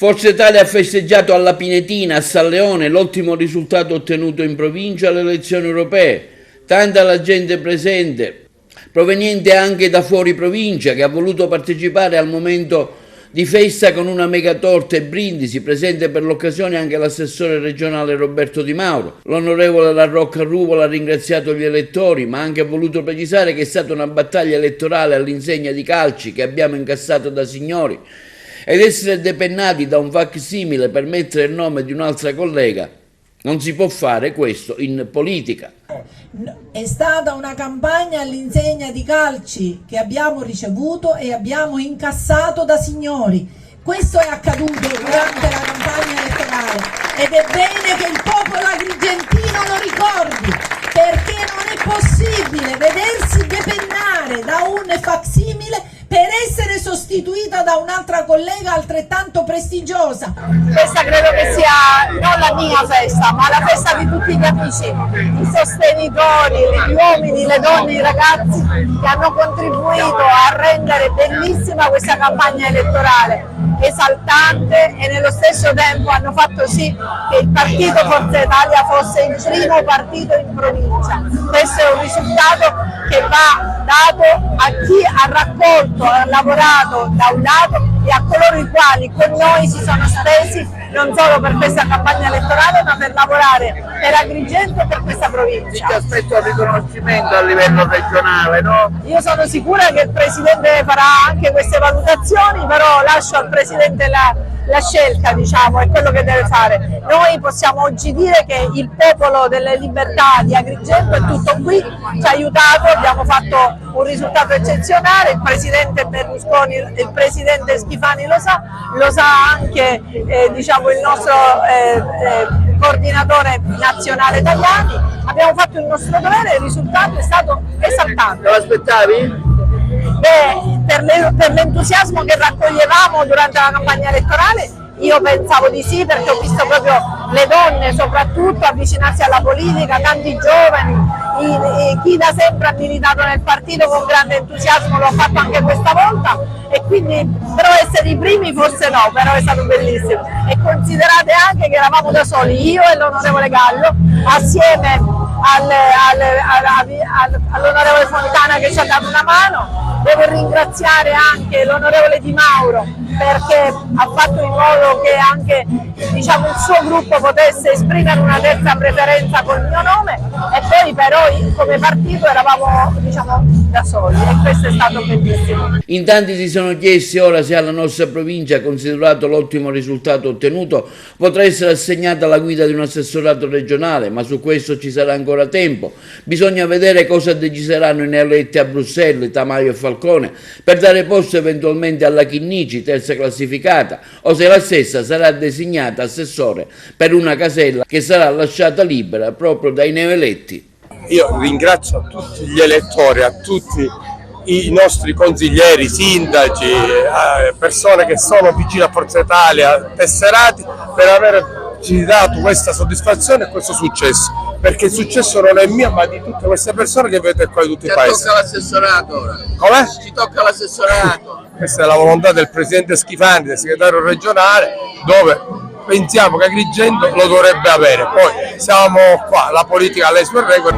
Forza Italia ha festeggiato alla Pinetina, a San Leone, l'ottimo risultato ottenuto in provincia alle elezioni europee. Tanta la gente presente, proveniente anche da fuori provincia, che ha voluto partecipare al momento di festa con una megatorta e brindisi, presente per l'occasione anche l'assessore regionale Roberto Di Mauro. L'onorevole La Rocca Ruvola ha ringraziato gli elettori, ma ha anche voluto precisare che è stata una battaglia elettorale all'insegna di calci che abbiamo incassato da signori, ed essere depennati da un facsimile per mettere il nome di un'altra collega. Non si può fare questo in politica. È stata una campagna all'insegna di calci che abbiamo ricevuto e abbiamo incassato da signori. Questo è accaduto durante la campagna elettorale ed è bene che il popolo agrigentino lo ricordi, perché non è possibile vedersi depennare da un facsimile per essere sostituita da un'altra collega altrettanto prestigiosa. Questa credo che sia non la mia festa, ma la festa di tutti gli amici, i sostenitori, gli uomini, le donne, i ragazzi che hanno contribuito a rendere bellissima questa campagna elettorale, esaltante, e nello stesso tempo hanno fatto sì che il partito Forza Italia fosse il primo partito in provincia. Questo è un risultato che va dato a chi ha raccolto, ha lavorato da un lato, e a coloro i quali con noi si sono spesi non solo per questa campagna elettorale, ma per lavorare per Agrigento e per questa provincia. Ti aspetto il riconoscimento a livello regionale, no? Io sono sicura che il Presidente farà anche queste valutazioni, però lascio al Presidente la scelta, diciamo, è quello che deve fare. Noi possiamo oggi dire che il popolo delle libertà di Agrigento è tutto qui, ci ha aiutato, abbiamo fatto un risultato eccezionale, il Presidente Berlusconi, il Presidente Schifani lo sa anche diciamo, il nostro coordinatore nazionale Tajani. Abbiamo fatto il nostro dovere e il risultato è stato esaltante. Te l'aspettavi? Per l'entusiasmo che raccoglievamo durante la campagna elettorale io pensavo di sì, perché ho visto proprio le donne soprattutto avvicinarsi alla politica, tanti giovani, chi da sempre ha militato nel partito con grande entusiasmo lo ha fatto anche questa volta, e quindi però essere i primi forse no, però è stato bellissimo. E considerate anche che eravamo da soli, io e l'onorevole Gallo, assieme all'onorevole Fontana che ci ha dato una mano. Devo ringraziare anche l'onorevole Di Mauro, perché ha fatto in modo che anche diciamo, il suo gruppo potesse esprimere una terza preferenza col mio nome, e poi però come partito eravamo diciamo, da soli, e questo è stato bellissimo. In tanti si sono chiesti ora se alla nostra provincia, considerato l'ottimo risultato ottenuto, potrà essere assegnata la guida di un assessorato regionale, ma su questo ci sarà ancora tempo. Bisogna vedere cosa decideranno i neoeletti a Bruxelles, Tamaio e Falcone, per dare posto eventualmente alla Chinnici, terza classificata, o se la stessa sarà designata assessore per una casella che sarà lasciata libera proprio dai neoeletti. Io ringrazio tutti gli elettori, a tutti i nostri consiglieri, sindaci, persone che sono vicine a Forza Italia, tesserati, per averci dato questa soddisfazione e questo successo. Perché il successo non è mio, ma di tutte queste persone che vedete qua di tutti i paesi. Ci tocca l'assessorato ora. Come? Ci tocca l'assessorato. Questa è la volontà del Presidente Schifani, del segretario regionale, dove pensiamo che Agrigento lo dovrebbe avere. Poi siamo qua, la politica ha le sue regole.